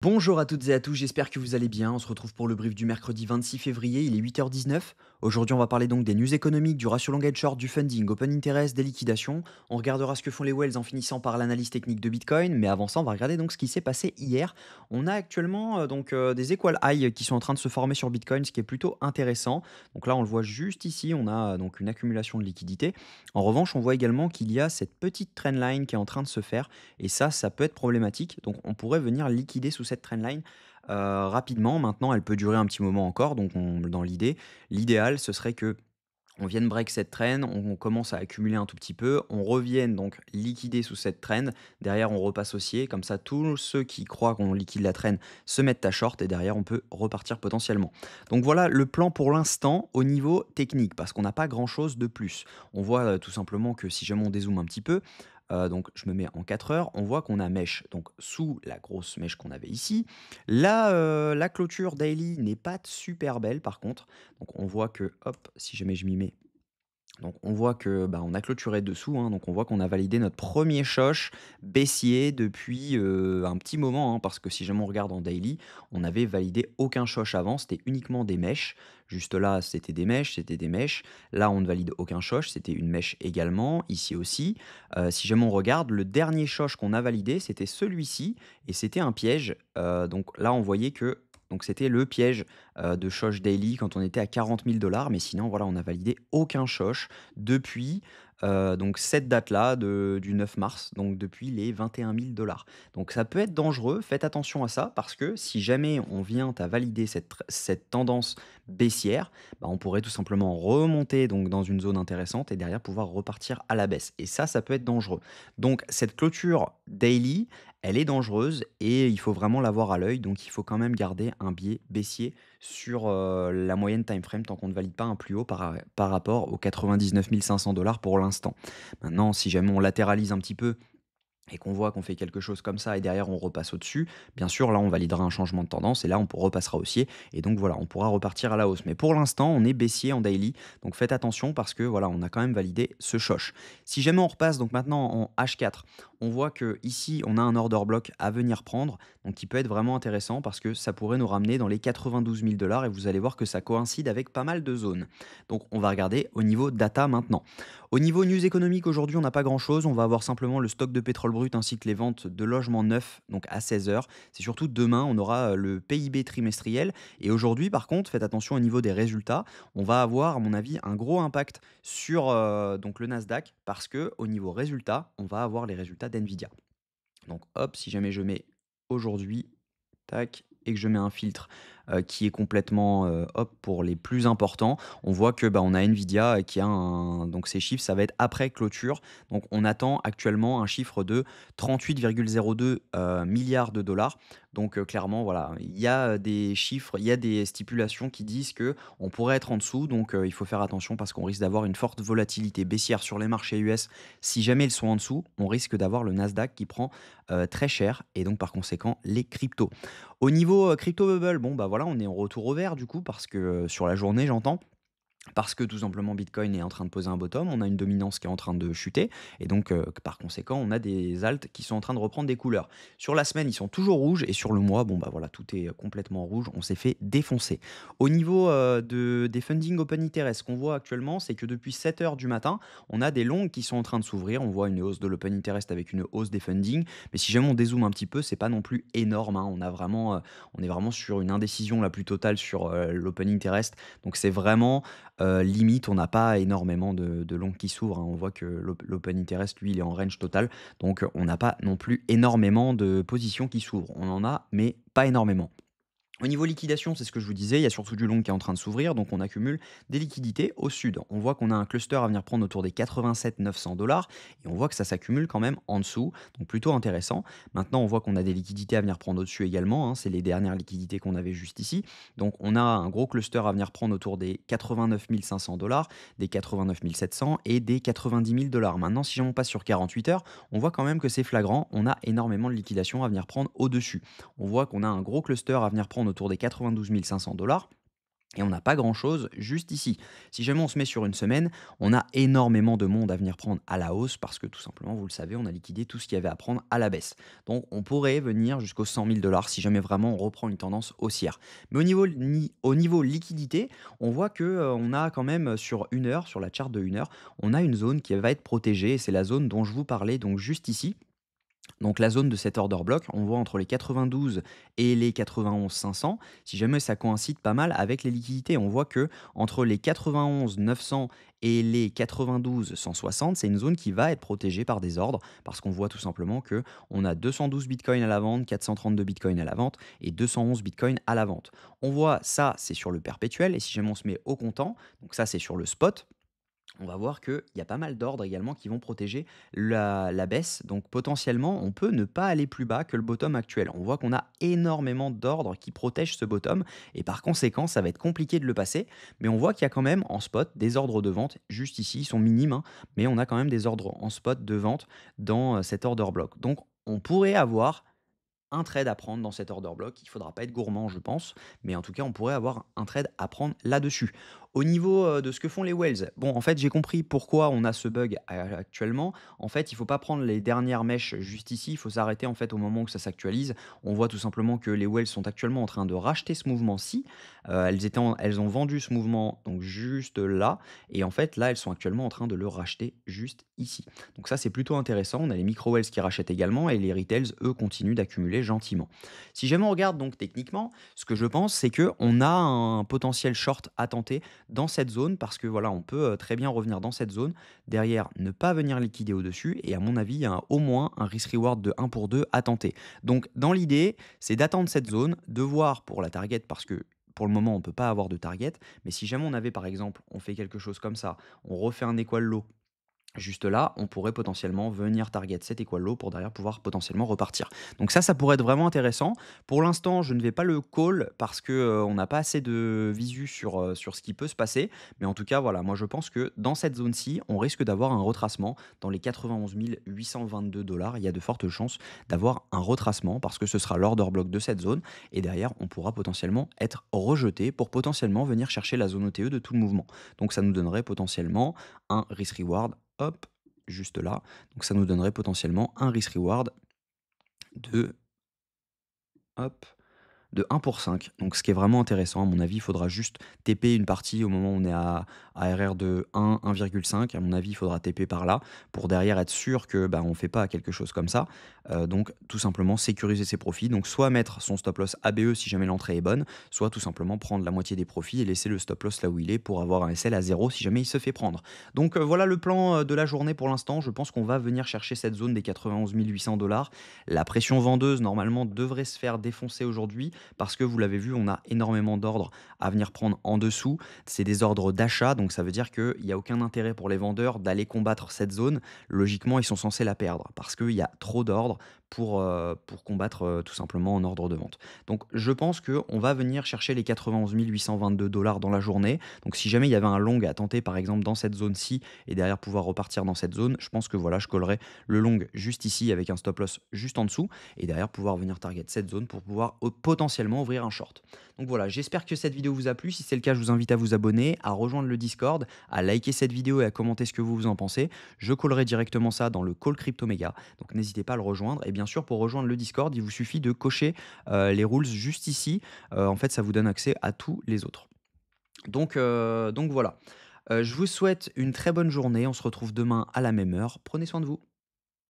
Bonjour à toutes et à tous, j'espère que vous allez bien. On se retrouve pour le brief du mercredi 26 février, il est 8h19. Aujourd'hui, on va parler donc des news économiques, du ratio long and short, du funding, open interest, des liquidations. On regardera ce que font les whales en finissant par l'analyse technique de Bitcoin. Mais avant ça, on va regarder donc ce qui s'est passé hier. On a actuellement des equal high qui sont en train de se former sur Bitcoin, ce qui est plutôt intéressant. Donc là, on le voit juste ici, on a donc une accumulation de liquidités. En revanche, on voit également qu'il y a cette petite trendline qui est en train de se faire. Et ça peut être problématique. Donc on pourrait venir liquider sous cette trendline rapidement. Maintenant, elle peut durer un petit moment encore. Donc dans l'idée, l'idéal, ce serait que on vienne break cette trend, on commence à accumuler un tout petit peu, on revienne donc liquider sous cette trend. Derrière, on repasse haussier. Comme ça, tous ceux qui croient qu'on liquide la trend se mettent à short et derrière, on peut repartir potentiellement. Donc voilà le plan pour l'instant au niveau technique parce qu'on n'a pas grand chose de plus. On voit tout simplement que si jamais on dézoome un petit peu, donc je me mets en 4 heures, on voit qu'on a mèche, donc sous la grosse mèche qu'on avait ici. Là, la clôture daily n'est pas super belle par contre. Donc on voit que, hop, si jamais je m'y mets, donc on voit que, bah, on a clôturé dessous, hein, donc on voit qu'on a validé notre premier choche baissier depuis, un petit moment, hein, parce que si jamais on regarde en daily, on n'avait validé aucun choche avant, c'était uniquement des mèches. Juste là, c'était des mèches, c'était des mèches. Là, on ne valide aucun choche, c'était une mèche également, ici aussi. Si jamais on regarde, le dernier choche qu'on a validé, c'était celui-ci et c'était un piège. Donc là, on voyait que donc c'était le piège de Shosh Daily quand on était à 40 000 $. Mais sinon, voilà, on n'a validé aucun Shosh depuis donc cette date-là du 9 mars, donc depuis les 21 000 $. Donc ça peut être dangereux, faites attention à ça, parce que si jamais on vient à valider cette tendance baissière, bah, on pourrait tout simplement remonter donc, dans une zone intéressante et derrière pouvoir repartir à la baisse. Et ça peut être dangereux. Donc cette clôture daily, elle est dangereuse et il faut vraiment l'avoir à l'œil. Donc il faut quand même garder un biais baissier sur la moyenne time frame tant qu'on ne valide pas un plus haut par rapport aux 99 500 $ pour l'instant. Maintenant, si jamais on latéralise un petit peu et qu'on voit qu'on fait quelque chose comme ça et derrière on repasse au-dessus, bien sûr, là on validera un changement de tendance et là on repassera haussier et donc voilà, on pourra repartir à la hausse. Mais pour l'instant, on est baissier en daily, donc faites attention parce que voilà, on a quand même validé ce choche. Si jamais on repasse donc maintenant en H4, on voit que ici on a un order block à venir prendre, donc qui peut être vraiment intéressant parce que ça pourrait nous ramener dans les 92 000 $ et vous allez voir que ça coïncide avec pas mal de zones. Donc on va regarder au niveau data maintenant. Au niveau news économique, aujourd'hui, on n'a pas grand-chose. On va avoir simplement le stock de pétrole brut ainsi que les ventes de logements neufs, donc à 16 heures. C'est surtout demain, on aura le PIB trimestriel. Et aujourd'hui, par contre, faites attention au niveau des résultats. On va avoir, à mon avis, un gros impact sur donc le Nasdaq parce que au niveau résultats, on va avoir les résultats d'NVIDIA. Donc hop, si jamais je mets aujourd'hui, tac, et que je mets un filtre qui est complètement hop pour les plus importants, on voit que bah, on a Nvidia qui a donc ces chiffres, ça va être après clôture. Donc on attend actuellement un chiffre de 38,02 milliards de dollars. Donc clairement, voilà, il y a des chiffres, il y a des stipulations qui disent que on pourrait être en dessous. Donc il faut faire attention parce qu'on risque d'avoir une forte volatilité baissière sur les marchés US. Si jamais ils sont en dessous, on risque d'avoir le Nasdaq qui prend très cher et donc par conséquent les cryptos. Au niveau crypto bubble, bon bah voilà, on est en retour au vert du coup parce que sur la journée, j'entends. Parce que tout simplement Bitcoin est en train de poser un bottom, on a une dominance qui est en train de chuter, et donc par conséquent on a des alts qui sont en train de reprendre des couleurs. Sur la semaine ils sont toujours rouges, et sur le mois, bon bah voilà, tout est complètement rouge, on s'est fait défoncer. Au niveau des funding open interest, ce qu'on voit actuellement, c'est que depuis 7 heures du matin, on a des longues qui sont en train de s'ouvrir, on voit une hausse de l'open interest avec une hausse des funding, mais si jamais on dézoome un petit peu, c'est pas non plus énorme, hein. On est vraiment sur une indécision la plus totale sur l'open interest, donc c'est vraiment limite, on n'a pas énormément de longues qui s'ouvrent, hein. On voit que l'open interest, lui, il est en range total. Donc, on n'a pas non plus énormément de positions qui s'ouvrent. On en a, mais pas énormément. Au niveau liquidation, c'est ce que je vous disais, il y a surtout du long qui est en train de s'ouvrir, donc on accumule des liquidités au sud. On voit qu'on a un cluster à venir prendre autour des 87 900 $ et on voit que ça s'accumule quand même en dessous, donc plutôt intéressant. Maintenant, on voit qu'on a des liquidités à venir prendre au-dessus également, hein, c'est les dernières liquidités qu'on avait juste ici. Donc on a un gros cluster à venir prendre autour des 89 500 $, des 89 700 et des 90 000 $. Maintenant, si on passe sur 48 heures, on voit quand même que c'est flagrant, on a énormément de liquidations à venir prendre au-dessus. On voit qu'on a un gros cluster à venir prendre autour des 92 500 $. et on n'a pas grand-chose juste ici. Si jamais on se met sur une semaine, on a énormément de monde à venir prendre à la hausse parce que tout simplement, vous le savez, on a liquidé tout ce qu'il y avait à prendre à la baisse. Donc on pourrait venir jusqu'aux 100 000 $ si jamais vraiment on reprend une tendance haussière. Mais au niveau liquidité, on voit que on a quand même sur une heure, sur la charte de une heure, on a une zone qui va être protégée et c'est la zone dont je vous parlais, donc juste ici. Donc la zone de cet order block, on voit entre les 92 et les 91 500. Si jamais ça coïncide pas mal avec les liquidités, on voit que entre les 91 900 et les 92 160, c'est une zone qui va être protégée par des ordres parce qu'on voit tout simplement que on a 212 bitcoins à la vente, 432 bitcoins à la vente et 211 bitcoins à la vente. On voit ça, c'est sur le perpétuel et si jamais on se met au comptant, donc ça c'est sur le spot, on va voir qu'il y a pas mal d'ordres également qui vont protéger la baisse. Donc potentiellement, on peut ne pas aller plus bas que le bottom actuel. On voit qu'on a énormément d'ordres qui protègent ce bottom et par conséquent, ça va être compliqué de le passer. Mais on voit qu'il y a quand même en spot des ordres de vente. Juste ici, ils sont minimes, hein, mais on a quand même des ordres en spot de vente dans cet order block. Donc on pourrait avoir un trade à prendre dans cet order block. Il ne faudra pas être gourmand, je pense, mais en tout cas, on pourrait avoir un trade à prendre là-dessus. Au niveau de ce que font les whales, bon, en fait, j'ai compris pourquoi on a ce bug actuellement. En fait, il ne faut pas prendre les dernières mèches juste ici. Il faut s'arrêter en fait au moment où ça s'actualise. On voit tout simplement que les whales sont actuellement en train de racheter ce mouvement-ci. Elles ont vendu ce mouvement donc juste là, et en fait, là, elles sont actuellement en train de le racheter juste ici. Donc ça, c'est plutôt intéressant. On a les micro-whales qui rachètent également, et les retails, eux, continuent d'accumuler gentiment. Si jamais on regarde donc techniquement, ce que je pense, c'est que on a un potentiel short à tenter dans cette zone parce que voilà, on peut très bien revenir dans cette zone, derrière ne pas venir liquider au-dessus et à mon avis, il y a au moins un risk-reward de 1 pour 2 à tenter. Donc dans l'idée, c'est d'attendre cette zone, de voir pour la target parce que pour le moment, on ne peut pas avoir de target, mais si jamais on avait par exemple, on fait quelque chose comme ça, on refait un equal low juste là, on pourrait potentiellement venir target cet equal low pour derrière pouvoir potentiellement repartir. Donc ça pourrait être vraiment intéressant. Pour l'instant, je ne vais pas le call parce que on n'a pas assez de visu sur ce qui peut se passer. Mais en tout cas, voilà, moi je pense que dans cette zone-ci, on risque d'avoir un retracement dans les 91 822 $. Il y a de fortes chances d'avoir un retracement parce que ce sera l'order block de cette zone. Et derrière, on pourra potentiellement être rejeté pour potentiellement venir chercher la zone OTE de tout le mouvement. Donc ça nous donnerait potentiellement un risk reward, hop, juste là. Donc ça nous donnerait potentiellement un risk reward de, hop, de 1 pour 5. Donc ce qui est vraiment intéressant, à mon avis, il faudra juste TP une partie au moment où on est à RR de 1, 1,5. À mon avis, il faudra TP par là pour derrière être sûr que bah, on ne fait pas quelque chose comme ça. Donc tout simplement sécuriser ses profits. Donc soit mettre son stop loss ABE si jamais l'entrée est bonne, soit tout simplement prendre la moitié des profits et laisser le stop loss là où il est pour avoir un SL à 0 si jamais il se fait prendre. Donc voilà le plan de la journée pour l'instant. Je pense qu'on va venir chercher cette zone des 91 800 $. La pression vendeuse normalement devrait se faire défoncer aujourd'hui parce que vous l'avez vu, on a énormément d'ordres à venir prendre en dessous. C'est des ordres d'achat, donc ça veut dire qu'il n'y a aucun intérêt pour les vendeurs d'aller combattre cette zone. Logiquement, ils sont censés la perdre parce qu'il y a trop d'ordres pour combattre tout simplement en ordre de vente. Donc je pense qu'on va venir chercher les 91 822 $ dans la journée. Donc si jamais il y avait un long à tenter par exemple dans cette zone-ci et derrière pouvoir repartir dans cette zone, je pense que voilà, je collerai le long juste ici avec un stop loss juste en dessous et derrière pouvoir venir target cette zone pour pouvoir potentiellement ouvrir un short. Donc voilà, j'espère que cette vidéo vous a plu. Si c'est le cas, je vous invite à vous abonner, à rejoindre le Discord, à liker cette vidéo et à commenter ce que vous en pensez. Je collerai directement ça dans le call Crypto Mega. Donc n'hésitez pas à le rejoindre. Et bien sûr, pour rejoindre le Discord, il vous suffit de cocher les rules juste ici. En fait, ça vous donne accès à tous les autres. Donc voilà. Je vous souhaite une très bonne journée. On se retrouve demain à la même heure. Prenez soin de vous.